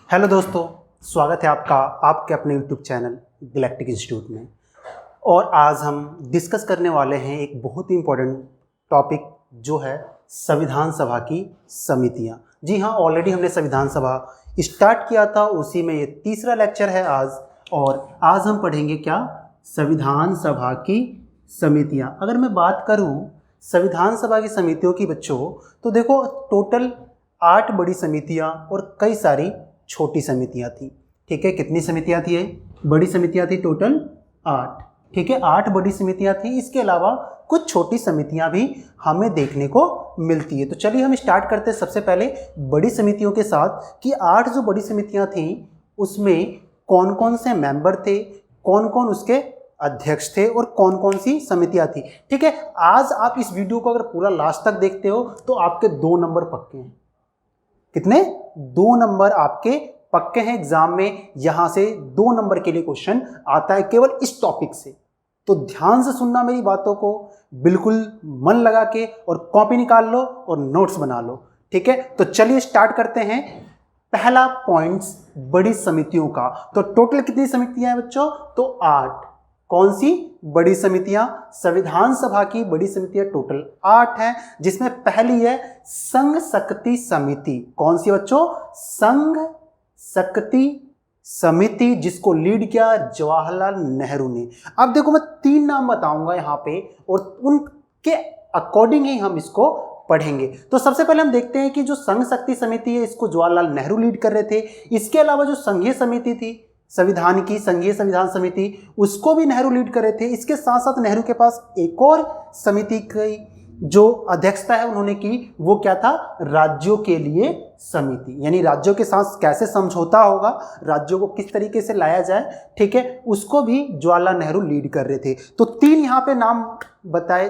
Hello दोस्तों, स्वागत है आपका आपके अपने यूट्यूब चैनल गैलेक्टिक इंस्टीट्यूट में। और आज हम डिस्कस करने वाले हैं एक बहुत ही इम्पोर्टेंट टॉपिक जो है संविधान सभा की समितियां। जी हाँ, ऑलरेडी हमने संविधान सभा स्टार्ट किया था, उसी में ये तीसरा लेक्चर है आज। और आज हम पढ़ेंगे क्या, संविधान सभा की समितियां। अगर मैं बात करूं संविधान सभा की समितियों की बच्चों, तो देखो टोटल 8 बड़ी समितियां और कई सारी छोटी समितियां थी। ठीक है, कितनी समितियां थी? बड़ी समितियां थी टोटल 8। ठीक है, 8 बड़ी समितियां थी। इसके अलावा कुछ छोटी समितियां भी हमें देखने को मिलती है। तो चलिए हम स्टार्ट करते हैं सबसे पहले बड़ी समितियों के साथ कि 8 जो बड़ी समितियां थी उसमें कौन कौन से मेंबर थे, कौन कौन उसके अध्यक्ष थे और कौन कौन सी समितियां थी। ठीक है, आज आप इस वीडियो को अगर पूरा लास्ट तक देखते हो तो आपके 2 नंबर पक्के हैं। कितने? 2 नंबर आपके पक्के हैं एग्जाम में। यहां से 2 नंबर के लिए क्वेश्चन आता है केवल इस टॉपिक से। तो ध्यान से सुनना मेरी बातों को, बिल्कुल मन लगा के, और कॉपी निकाल लो और नोट्स बना लो। ठीक है, तो चलिए स्टार्ट करते हैं। पहला पॉइंट्स बड़ी समितियों का। तो टोटल कितनी समितियां हैं बच्चों? तो 8। कौन सी बड़ी समितियां? संविधान सभा की बड़ी समितियां टोटल 8 हैं, जिसमें पहली है संघ शक्ति समिति। कौन सी बच्चों? संघ शक्ति समिति, जिसको लीड किया जवाहरलाल नेहरू ने। अब देखो मैं 3 नाम बताऊंगा यहां पे और उनके अकॉर्डिंग ही हम इसको पढ़ेंगे। तो सबसे पहले हम देखते हैं कि जो संघ शक्ति समिति है इसको जवाहरलाल नेहरू लीड कर रहे थे। इसके अलावा जो संघीय समिति थी संविधान की, संघीय संविधान समिति, उसको भी नेहरू लीड कर रहे थे। इसके साथ साथ नेहरू के पास एक और समिति की जो अध्यक्षता है उन्होंने की, वो क्या था? राज्यों के लिए समिति। यानी राज्यों के साथ कैसे समझौता होगा, राज्यों को किस तरीके से लाया जाए, ठीक है, उसको भी जवाहरलाल नेहरू लीड कर रहे थे। तो 3 यहाँ पे नाम बताए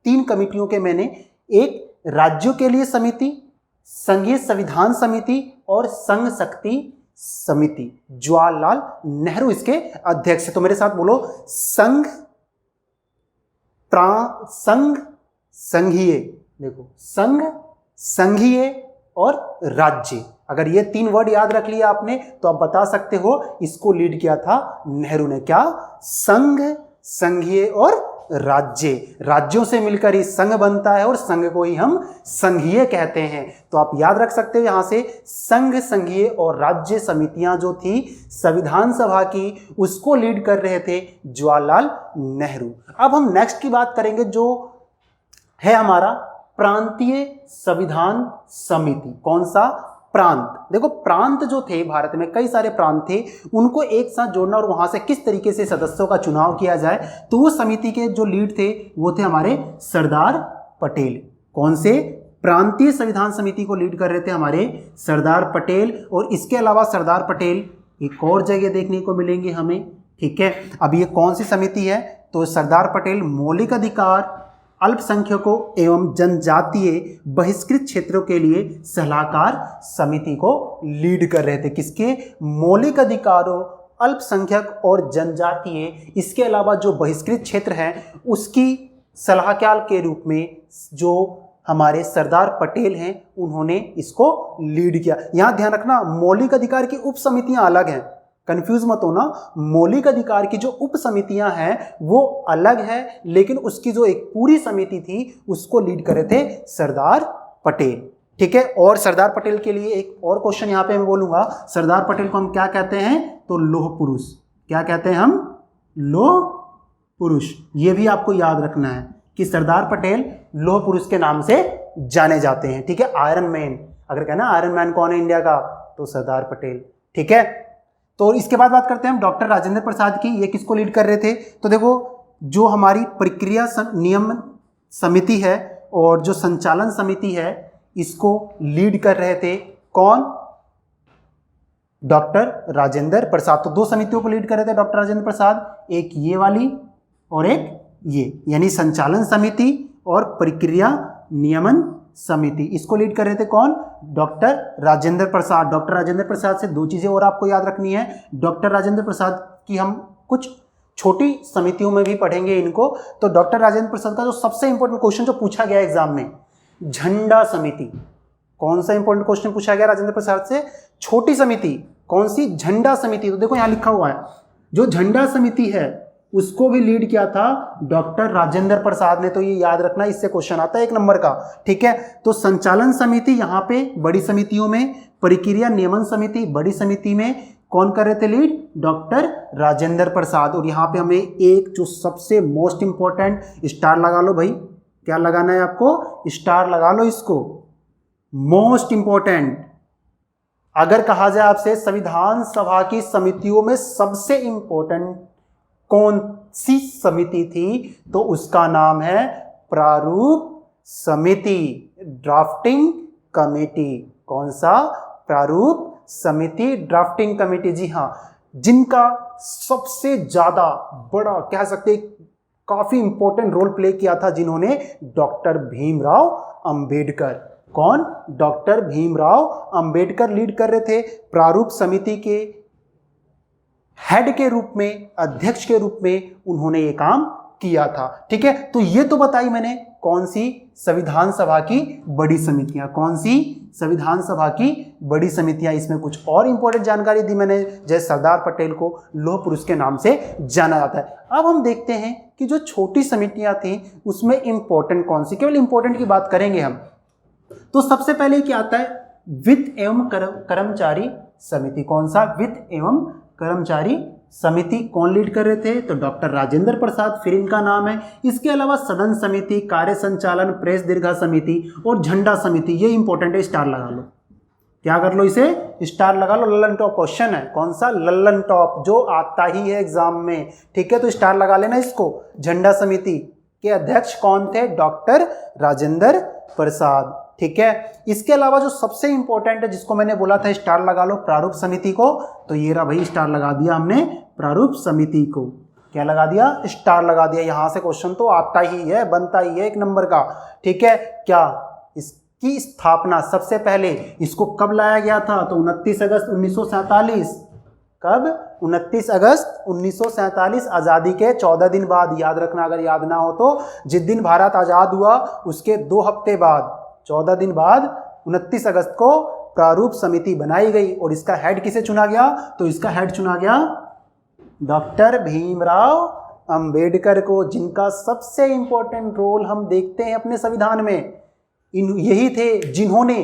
3 कमिटियों के मैंने, एक राज्यों के लिए समिति, संघीय संविधान समिति और संघ शक्ति समिति। जवाहरलाल नेहरू इसके अध्यक्ष है। तो मेरे साथ बोलो, संघ, संघीय, देखो संघ, संघीय और राज्य। अगर ये 3 वर्ड याद रख लिया आपने तो आप बता सकते हो इसको लीड किया था नेहरू ने। क्या? संघ, संघीय और राज्य। राज्यों से मिलकर ही संघ बनता है और संघ को ही हम संघीय कहते हैं। तो आप याद रख सकते हो यहां से संघ, संघीय और राज्य समितियां जो थी संविधान सभा की, उसको लीड कर रहे थे जवाहरलाल नेहरू। अब हम नेक्स्ट की बात करेंगे जो है हमारा प्रांतीय संविधान समिति। कौन सा? प्रांत। देखो प्रांत जो थे भारत में कई सारे प्रांत थे, उनको एक साथ जोड़ना और वहां से किस तरीके से सदस्यों का चुनाव किया जाए, तो वो समिति के जो लीड थे वो थे हमारे सरदार पटेल। कौन से? प्रांतीय संविधान समिति को लीड कर रहे थे हमारे सरदार पटेल। और इसके अलावा सरदार पटेल एक और जगह देखने को मिलेंगे हमें। ठीक है, अब ये कौन सी समिति है? तो सरदार पटेल मौलिक अधिकार, अल्पसंख्यकों एवं जनजातीय बहिष्कृत क्षेत्रों के लिए सलाहकार समिति को लीड कर रहे थे। किसके? मौलिक अधिकारों, अल्पसंख्यक और जनजातीय, इसके अलावा जो बहिष्कृत क्षेत्र हैं उसकी सलाहकार के रूप में जो हमारे सरदार पटेल हैं उन्होंने इसको लीड किया। यहां ध्यान रखना, मौलिक अधिकार की उप समितियां अलग हैं, कंफ्यूज मत होना। मौलिक अधिकार की जो उप समितियां हैं वो अलग है, लेकिन उसकी जो एक पूरी समिति थी उसको लीड कर रहे थे सरदार पटेल। ठीक है, और सरदार पटेल के लिए एक और क्वेश्चन यहां पे मैं बोलूंगा। सरदार पटेल को हम क्या कहते हैं? तो लौह पुरुष। क्या कहते हैं हम? लौह पुरुष। ये भी आपको याद रखना है कि सरदार पटेल लौह पुरुष के नाम से जाने जाते हैं। ठीक है, आयरन मैन, अगर कहना आयरन मैन कौन है इंडिया का, तो सरदार पटेल। ठीक है, तो इसके बाद बात करते हैं हम डॉक्टर राजेंद्र प्रसाद की। ये किसको लीड कर रहे थे? तो देखो जो हमारी प्रक्रिया नियम समिति है और जो संचालन समिति है इसको लीड कर रहे थे कौन? डॉक्टर राजेंद्र प्रसाद। तो 2 समितियों को लीड कर रहे थे डॉक्टर राजेंद्र प्रसाद, एक ये वाली और एक ये, यानी संचालन समिति और प्रक्रिया नियमन समिति। इसको लीड कर रहे थे कौन? डॉक्टर राजेंद्र प्रसाद। डॉक्टर राजेंद्र प्रसाद से 2 चीजें और आपको याद रखनी है। डॉक्टर राजेंद्र प्रसाद की हम कुछ छोटी समितियों में भी पढ़ेंगे इनको। तो डॉक्टर राजेंद्र प्रसाद का जो सबसे इंपॉर्टेंट क्वेश्चन जो पूछा गया एग्जाम में, झंडा समिति। कौन सा इंपॉर्टेंट क्वेश्चन पूछा गया राजेंद्र प्रसाद से? छोटी समिति कौन सी? झंडा समिति। तो देखो यहाँ लिखा हुआ है, जो झंडा समिति है उसको भी लीड किया था डॉक्टर राजेंद्र प्रसाद ने। तो ये याद रखना, इससे क्वेश्चन आता है 1 नंबर का, ठीक है। तो संचालन समिति यहाँ पे बड़ी समितियों में, प्रक्रिया नियमन समिति बड़ी समिति में कौन कर रहे थे लीड? डॉक्टर राजेंद्र प्रसाद। और यहाँ पे हमें एक जो सबसे मोस्ट इंपॉर्टेंट, स्टार लगा लो भाई, क्या लगाना है आपको? स्टार लगा लो इसको, मोस्ट इंपॉर्टेंट। अगर कहा जाए आपसे संविधान सभा की समितियों में सबसे इंपॉर्टेंट कौन सी समिति थी, तो उसका नाम है प्रारूप समिति, ड्राफ्टिंग कमेटी। कौन सा? प्रारूप समिति, ड्राफ्टिंग कमेटी। जी हाँ, जिनका सबसे ज्यादा बड़ा कह सकते काफी इंपॉर्टेंट रोल प्ले किया था जिन्होंने, डॉक्टर भीमराव अंबेडकर। कौन? डॉक्टर भीमराव अंबेडकर लीड कर रहे थे। प्रारूप समिति के हेड के रूप में, अध्यक्ष के रूप में उन्होंने ये काम किया था, ठीक है। तो ये तो बताई मैंने कौन सी? संविधान सभा की बड़ी समितियां। कौन सी? संविधान सभा की बड़ी समितियां। इसमें कुछ और इंपॉर्टेंट जानकारी दी मैंने, जैसे सरदार पटेल को लौह पुरुष के नाम से जाना जाता है। अब हम देखते हैं कि जो छोटी समितियां थी उसमें इंपॉर्टेंट कौन सी, केवल इंपॉर्टेंट की बात करेंगे हम। तो सबसे पहले क्या आता है? वित्त एवं कर्मचारी समिति। कौन सा? वित्त एवं कर्मचारी समिति। कौन लीड कर रहे थे? तो डॉक्टर राजेंद्र प्रसाद, फिर इनका नाम है। इसके अलावा सदन समिति, कार्य संचालन, प्रेस दीर्घा समिति और झंडा समिति, ये इंपॉर्टेंट है, स्टार लगा लो। क्या कर लो? इसे स्टार लगा लो, लल्लन टॉप क्वेश्चन है। कौन सा? लल्लन टॉप, जो आता ही है एग्जाम में, ठीक है। तो स्टार लगा लेना इसको। झंडा समिति के अध्यक्ष कौन थे? डॉक्टर राजेंद्र प्रसाद, ठीक है। इसके अलावा जो सबसे इंपॉर्टेंट है, जिसको मैंने बोला था स्टार लगा लो, प्रारूप समिति को, तो ये रहा भाई, स्टार लगा दिया हमने प्रारूप समिति को। क्या लगा दिया? स्टार लगा दिया। यहां से क्वेश्चन तो आता ही है, बनता ही है 1 नंबर का, ठीक है। क्या इसकी स्थापना सबसे पहले इसको कब लाया गया था? तो 29 अगस्त 1947। कब? 29 अगस्त 1947, आज़ादी के 14 दिन बाद। याद रखना, अगर याद ना हो तो, जिस दिन भारत आज़ाद हुआ उसके 2 हफ्ते बाद, 14 दिन बाद 29 अगस्त को प्रारूप समिति बनाई गई। और इसका हेड किसे चुना गया? तो इसका हेड चुना गया डॉक्टर भीमराव अंबेडकर को, जिनका सबसे इंपॉर्टेंट रोल हम देखते हैं अपने संविधान में। यही थे जिन्होंने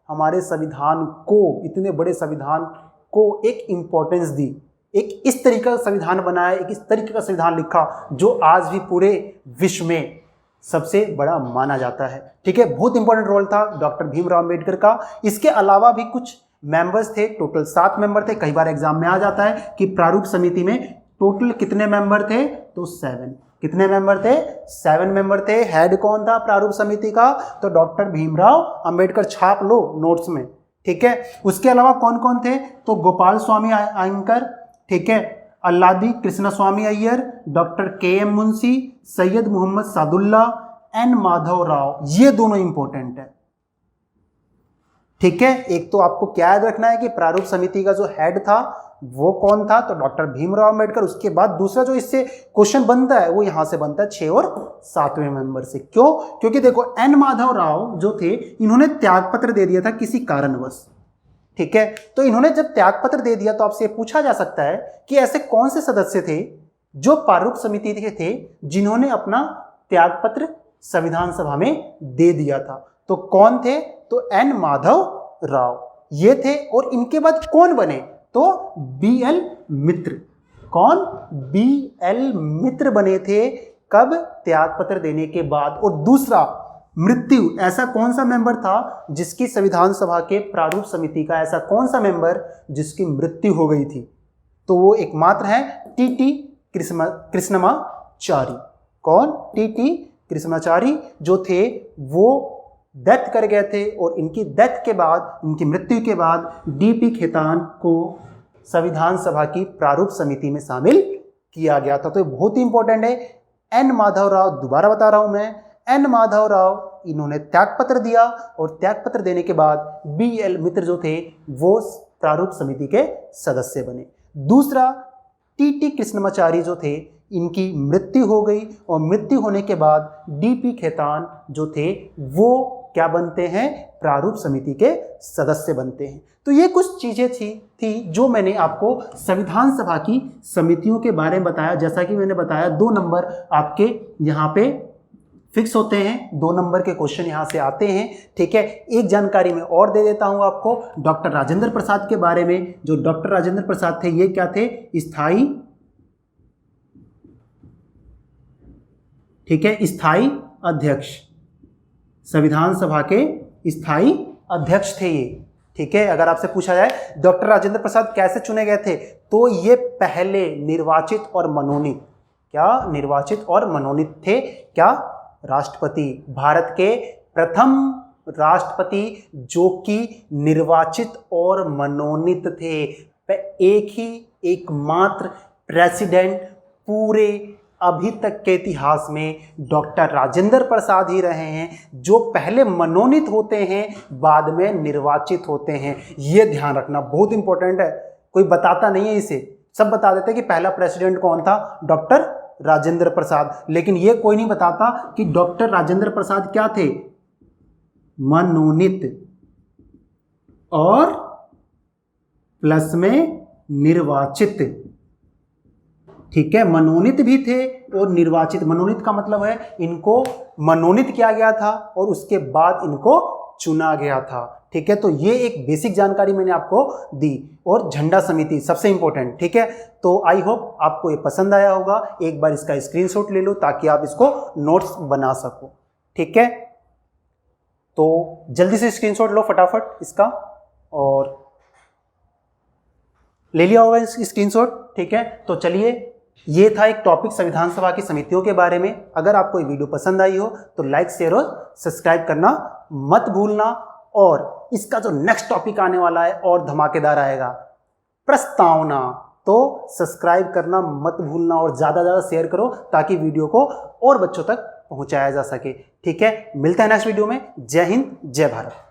हमारे संविधान को, इतने बड़े संविधान को एक इंपॉर्टेंस दी, एक इस तरीके का संविधान बनाया, एक इस तरीके का संविधान लिखा जो आज भी पूरे विश्व में सबसे बड़ा माना जाता है, ठीक है। बहुत इंपॉर्टेंट रोल था डॉक्टर भीमराव अंबेडकर का। इसके अलावा भी कुछ मेंबर्स थे, टोटल 7 मेंबर थे। कई बार एग्जाम में आ जाता है कि प्रारूप समिति में टोटल कितने मेंबर थे? तो 7। कितने मेंबर थे? 7 मेंबर थे। हेड कौन था प्रारूप समिति का? तो डॉक्टर भीमराव अंबेडकर। छाप लो नोट्स में, ठीक है। उसके अलावा कौन कौन थे? तो गोपाल स्वामी अयंकर, ठीक है, Alladi Krishnaswami Ayyar, doctor KM Munshi, Saiyid Mohammad Saadulla, N Madhava Rao. ये दोनों इंपॉर्टेंट है, ठीक है। एक तो आपको क्या याद रखना है कि प्रारूप समिति का जो हेड था वो कौन था? तो डॉक्टर भीमराव अंबेडकर। उसके बाद दूसरा जो इससे क्वेश्चन बनता है वो यहां से बनता है 6 और 7वें मेंबर से। क्यों? क्योंकि देखो N माधव राव जो थे, इन्होंने त्यागपत्र दे दिया था किसी कारणवश, ठीक है। तो इन्होंने जब त्यागपत्र दे दिया तो आपसे पूछा जा सकता है कि ऐसे कौन से सदस्य थे जो प्रारूप समिति के थे जिन्होंने अपना त्यागपत्र संविधान सभा में दे दिया था? तो कौन थे? तो N माधव राव ये थे। और इनके बाद कौन बने? तो BL मित्र। कौन? BL मित्र बने थे। कब? त्यागपत्र देने के बाद। और दूसरा, मृत्यु। ऐसा कौन सा मेंबर था जिसकी संविधान सभा के प्रारूप समिति का ऐसा कौन सा मेंबर जिसकी मृत्यु हो गई थी? तो वो एकमात्र है TT कृष्णमाचारी। कौन? TT कृष्णमाचारी जो थे वो डेथ कर गए थे। और इनकी डेथ के बाद, इनकी मृत्यु के बाद DP खेतान को संविधान सभा की प्रारूप समिति में शामिल किया गया था। तो ये बहुत ही इंपॉर्टेंट है। N माधव राव, दोबारा बता रहा हूं मैं, N माधव राव, इन्होंने त्यागपत्र दिया और त्यागपत्र देने के बाद BL मित्र जो थे वो प्रारूप समिति के सदस्य बने। दूसरा, TT कृष्णमाचारी जो थे, इनकी मृत्यु हो गई और मृत्यु होने के बाद DP खेतान जो थे वो क्या बनते हैं, प्रारूप समिति के सदस्य बनते हैं। तो ये कुछ चीजें थी जो मैंने आपको संविधान सभा की समितियों के बारे में बताया। जैसा कि मैंने बताया 2 नंबर आपके यहाँ पे फिक्स होते हैं, 2 नंबर के क्वेश्चन यहाँ से आते हैं, ठीक है। एक जानकारी मैं और दे देता हूँ आपको डॉक्टर राजेंद्र प्रसाद के बारे में। जो डॉक्टर राजेंद्र प्रसाद थे, ये क्या थे, स्थायी, ठीक है, स्थायी अध्यक्ष, संविधान सभा के स्थायी अध्यक्ष थे ये, ठीक है। अगर आपसे पूछा जाए डॉक्टर राजेंद्र प्रसाद कैसे चुने गए थे, तो ये पहले निर्वाचित और मनोनीत, क्या निर्वाचित और मनोनीत थे, क्या राष्ट्रपति, भारत के प्रथम राष्ट्रपति जो कि निर्वाचित और मनोनीत थे। एकमात्र प्रेसिडेंट पूरे अभी तक के इतिहास में डॉक्टर राजेंद्र प्रसाद ही रहे हैं जो पहले मनोनीत होते हैं, बाद में निर्वाचित होते हैं। ये ध्यान रखना बहुत इंपॉर्टेंट है, कोई बताता नहीं है इसे, सब बता देते हैं कि पहला प्रेसिडेंट कौन था, डॉक्टर राजेंद्र प्रसाद, लेकिन ये कोई नहीं बताता कि डॉक्टर राजेंद्र प्रसाद क्या थे, मनोनीत और प्लस में निर्वाचित, ठीक है। मनोनीत भी थे और निर्वाचित। मनोनीत का मतलब है इनको मनोनीत किया गया था और उसके बाद इनको चुना गया था, ठीक है। तो ये एक बेसिक जानकारी मैंने आपको दी। और झंडा समिति सबसे इंपॉर्टेंट, ठीक है। तो आई होप आपको ये पसंद आया होगा। एक बार इसका स्क्रीनशॉट ले लो ताकि आप इसको नोट्स बना सको, ठीक है। तो जल्दी से स्क्रीनशॉट लो फटाफट इसका, और ले लिया होगा स्क्रीनशॉट, ठीक है। तो चलिए, ये था एक टॉपिक संविधान सभा की समितियों के बारे में। अगर आपको ये वीडियो पसंद आई हो तो लाइक, शेयर और सब्सक्राइब करना मत भूलना। और इसका जो नेक्स्ट टॉपिक आने वाला है और धमाकेदार आएगा, प्रस्तावना, तो सब्सक्राइब करना मत भूलना और ज़्यादा से ज़्यादा शेयर करो ताकि वीडियो को और बच्चों तक पहुंचाया जा सके, ठीक है। मिलते हैं नेक्स्ट वीडियो में। जय हिंद, जय भारत।